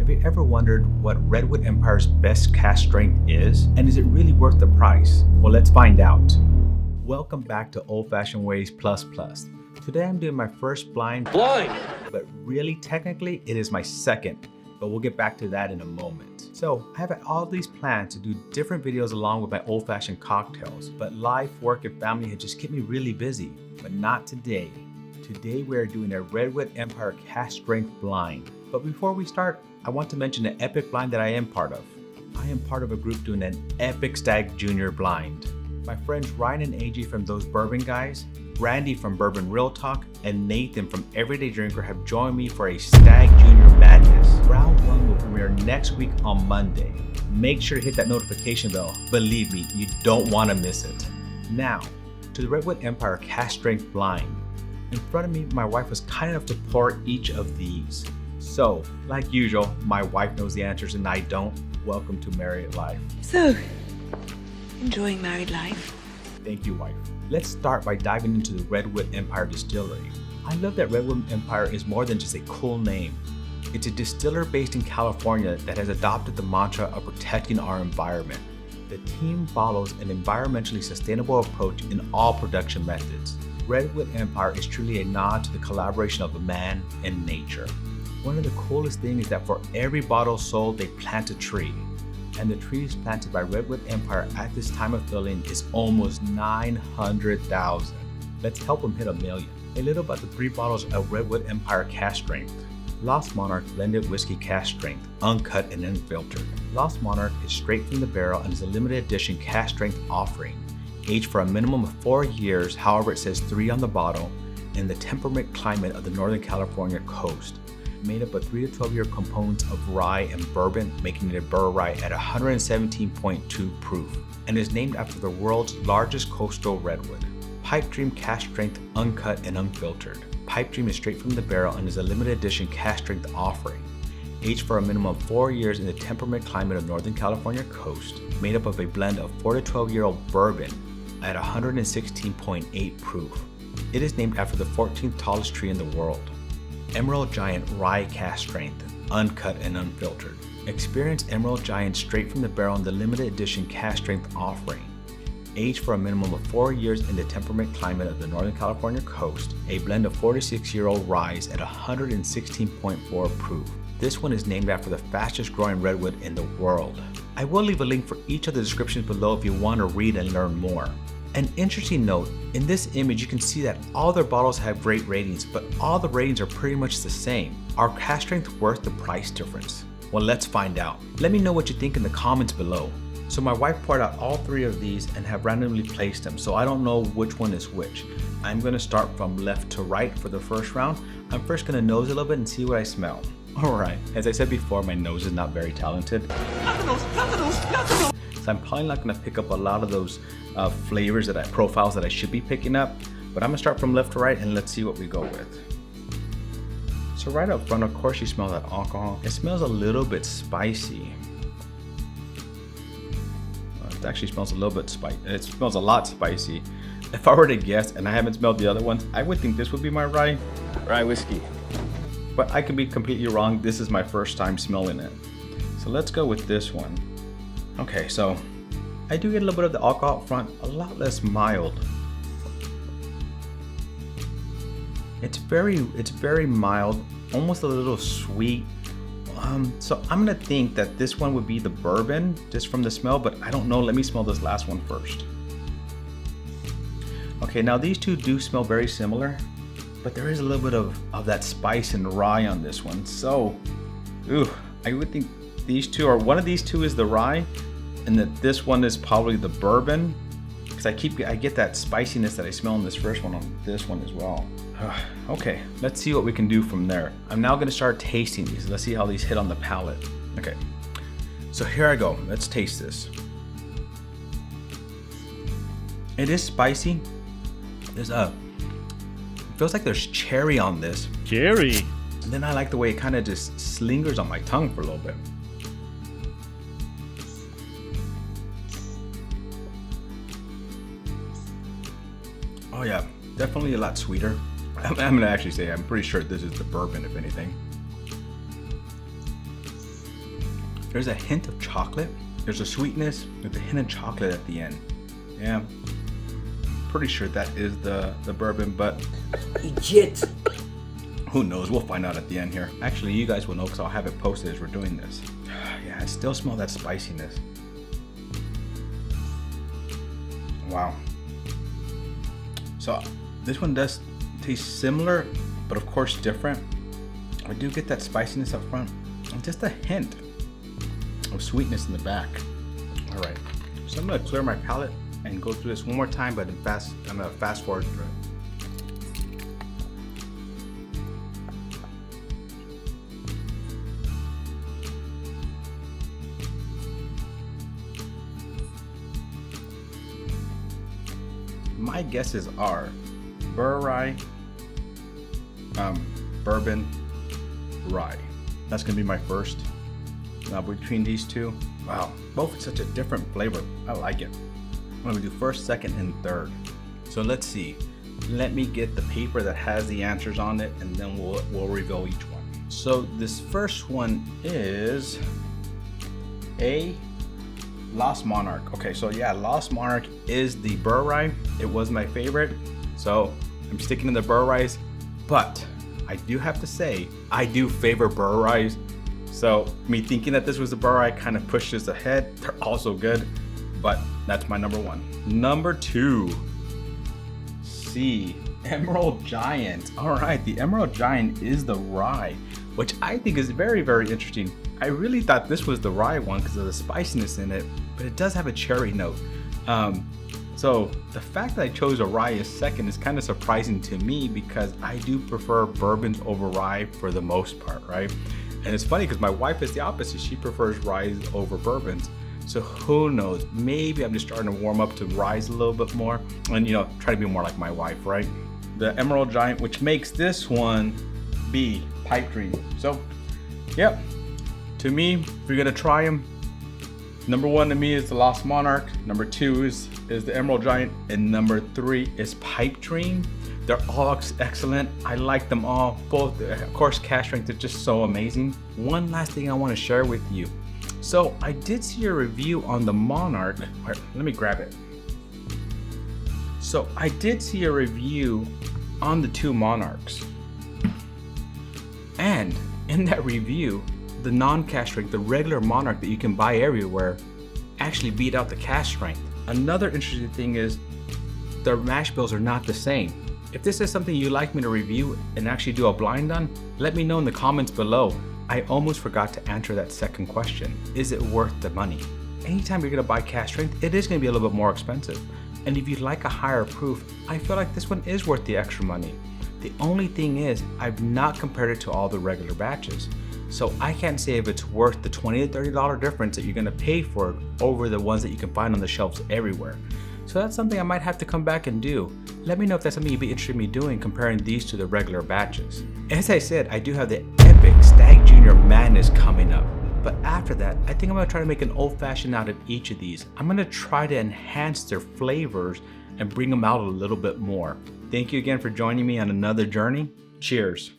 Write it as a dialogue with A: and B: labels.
A: Have you ever wondered what Redwood Empire's best cask strength is? And is it really worth the price? Well, let's find out. Welcome back to Old Fashioned Ways Plus Plus. Today I'm doing my first blind, but really technically it is my second, but we'll get back to that in a moment. So I have all these plans to do different videos along with my old fashioned cocktails, but life, work, and family had just kept me really busy, but not today. Today we are doing a Redwood Empire Cask Strength blind. But before we start, I want to mention an epic blind that I am part of. I am part of a group doing an epic Stag Junior blind. My friends Ryan and AJ from Those Bourbon Guys, Randy from Bourbon Real Talk, and Nathan from Everyday Drinker have joined me for a Stag Junior Madness. Round 1 will premiere next week on Monday. Make sure to hit that notification bell. Believe me, you don't want to miss it. Now, to the Redwood Empire Cask Strength blind. In front of me, my wife was kind enough to pour each of these. So, like usual, my wife knows the answers and I don't. Welcome to married life.
B: So, enjoying married life?
A: Thank you, wife. Let's start by diving into the Redwood Empire Distillery. I love that Redwood Empire is more than just a cool name. It's a distiller based in California that has adopted the mantra of protecting our environment. The team follows an environmentally sustainable approach in all production methods. Redwood Empire is truly a nod to the collaboration of man and nature. One of the coolest things is that for every bottle sold, they plant a tree. And the trees planted by Redwood Empire at this time of filling is almost 900,000. Let's help them hit 1 million. A little about the 3 bottles of Redwood Empire Cask Strength. Lost Monarch Blended Whiskey Cask Strength, uncut and unfiltered. Lost Monarch is straight from the barrel and is a limited edition cask strength offering. Aged for a minimum of 4 years, however it says 3 on the bottle, in the temperate climate of the Northern California coast. Made up of 3 to 12 year components of rye and bourbon, making it a burr rye at 117.2 proof, and is named after the world's largest coastal redwood. Pipe Dream Cask Strength, uncut and unfiltered. Pipe Dream is straight from the barrel and is a limited edition cask strength offering. Aged for a minimum of 4 years in the temperate climate of Northern California coast, made up of a blend of 4 to 12 year old bourbon at 116.8 proof. It is named after the 14th tallest tree in the world. Emerald Giant Rye Cask Strength, uncut and unfiltered. Experience Emerald Giant straight from the barrel in the limited edition cask strength offering. Aged for a minimum of 4 years in the temperate climate of the Northern California coast, a blend of 4 to 6 year old rye at 116.4 proof. This one is named after the fastest growing redwood in the world. I will leave a link for each of the descriptions below if you want to read and learn more. An interesting note, in this image you can see that all their bottles have great ratings, but all the ratings are pretty much the same. Are cask strength worth the price difference? Well, let's find out. Let me know what you think in the comments below. So my wife poured out all 3 of these and have randomly placed them, so I don't know which one is which. I'm going to start from left to right for the first round. I'm first going to nose a little bit and see what I smell. Alright, as I said before, my nose is not very talented. So I'm probably not going to pick up a lot of those flavors profiles that I should be picking up, but I'm going to start from left to right and let's see what we go with. So right up front, of course you smell that alcohol. It smells a little bit spicy. It actually smells a little bit spicy. It smells a lot spicy. If I were to guess, and I haven't smelled the other ones, I would think this would be my rye whiskey. But I could be completely wrong. This is my first time smelling it. So let's go with this one. Okay, so I do get a little bit of the alcohol up front, a lot less mild. It's very mild, almost a little sweet. So I'm gonna think that this one would be the bourbon, just from the smell, but I don't know. Let me smell this last one first. Okay, now these two do smell very similar, but there is a little bit of that spice and rye on this one. So, I would think these two, or one of these two is the rye, and that this one is probably the bourbon, because I get that spiciness that I smell in this first one on this one as well. Okay, let's see what we can do from there. I'm now going to start tasting these. Let's see how these hit on the palate. Okay, so here I go. Let's taste this. It is spicy. It feels like there's cherry on this.
C: Cherry.
A: And then I like the way it kind of just lingers on my tongue for a little bit. Oh yeah, definitely a lot sweeter. I'm gonna actually say I'm pretty sure this is the bourbon, if anything. There's a hint of chocolate. There's a sweetness with a hint of chocolate at the end. Yeah, pretty sure that is the bourbon, but
C: Idiot.
A: who knows? We'll find out at the end here. Actually, you guys will know because I'll have it posted as we're doing this. Yeah, I still smell that spiciness. Wow. So this one does taste similar, but of course different. I do get that spiciness up front and just a hint of sweetness in the back. All right, so I'm gonna clear my palate and go through this one more time, but I'm gonna fast forward through it. My guesses are burr rye, bourbon, rye. That's gonna be my first. Now between these two, wow, both such a different flavor. I like it. I'm gonna do first, second, and third. So let's see. Let me get the paper that has the answers on it, and then we'll reveal each one. So this first one is a Lost Monarch. Okay, so yeah, Lost Monarch is the burr rye. It was my favorite, so I'm sticking to the burr ryes. But I do have to say, I do favor burr ryes. So me thinking that this was a burr rye kind of pushes ahead. They're also good, but that's my number one. Number two, C, Emerald Giant. All right, the Emerald Giant is the rye, which I think is very, very interesting. I really thought this was the rye one because of the spiciness in it, but it does have a cherry note. So the fact that I chose a rye as second is kind of surprising to me because I do prefer bourbons over rye for the most part, right? And it's funny because my wife is the opposite. She prefers ryes over bourbons. So who knows? Maybe I'm just starting to warm up to ryes a little bit more and, you know, try to be more like my wife, right? The Emerald Giant, which makes this one be Pipe Dream. So, yep. To me, if you're gonna try them, number one to me is the Lost Monarch. Number two is the Emerald Giant, and number three is Pipe Dream. They're all excellent. I like them all. Both, of course, Cask Strength is just so amazing. One last thing I want to share with you. So I did see a review on the Monarch. Let me grab it. So I did see a review on the two Monarchs, and in that review, the non-Cask Strength, the regular Monarch that you can buy everywhere, actually beat out the Cask Strength. Another interesting thing is the mash bills are not the same. If this is something you'd like me to review and actually do a blind on, let me know in the comments below. I almost forgot to answer that second question. Is it worth the money? Anytime you're gonna buy Cask Strength, it is gonna be a little bit more expensive. And if you'd like a higher proof, I feel like this one is worth the extra money. The only thing is, I've not compared it to all the regular batches. So I can't say if it's worth the $20 to $30 difference that you're gonna pay for it over the ones that you can find on the shelves everywhere. So that's something I might have to come back and do. Let me know if that's something you'd be interested in me doing, comparing these to the regular batches. As I said, I do have the epic Stag Junior Madness coming up. But after that, I think I'm gonna try to make an old fashioned out of each of these. I'm gonna try to enhance their flavors and bring them out a little bit more. Thank you again for joining me on another journey. Cheers.